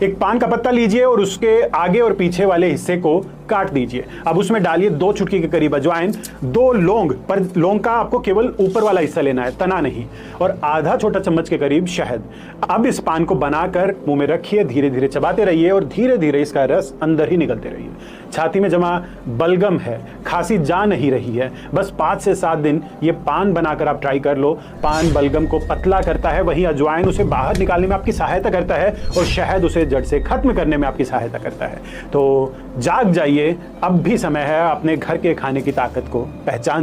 एक पान का पत्ता लीजिए और उसके आगे और पीछे वाले हिस्से को काट दीजिए। अब उसमें डालिए 2 चुटकी के करीब अजवाइन, 2 लौंग, पर लौंग का आपको केवल ऊपर वाला हिस्सा लेना है, तना नहीं, और आधा छोटा चम्मच के करीब शहद। अब इस पान को बनाकर मुंह में रखिए, धीरे धीरे चबाते रहिए और धीरे धीरे इसका रस अंदर ही निकलते रहिए। छाती में जमा बलगम है, खांसी जा नहीं रही है, बस 5 से 7 दिन ये पान बनाकर आप ट्राई कर लो। पान बलगम को पतला करता है, वहीं अजवाइन उसे बाहर निकालने में आपकी सहायता करता है और शहद उसे जड़ से खत्म करने में आपकी सहायता करता है। तो जाग जाइए, अब भी समय है अपने घर के खाने की ताकत को पहचान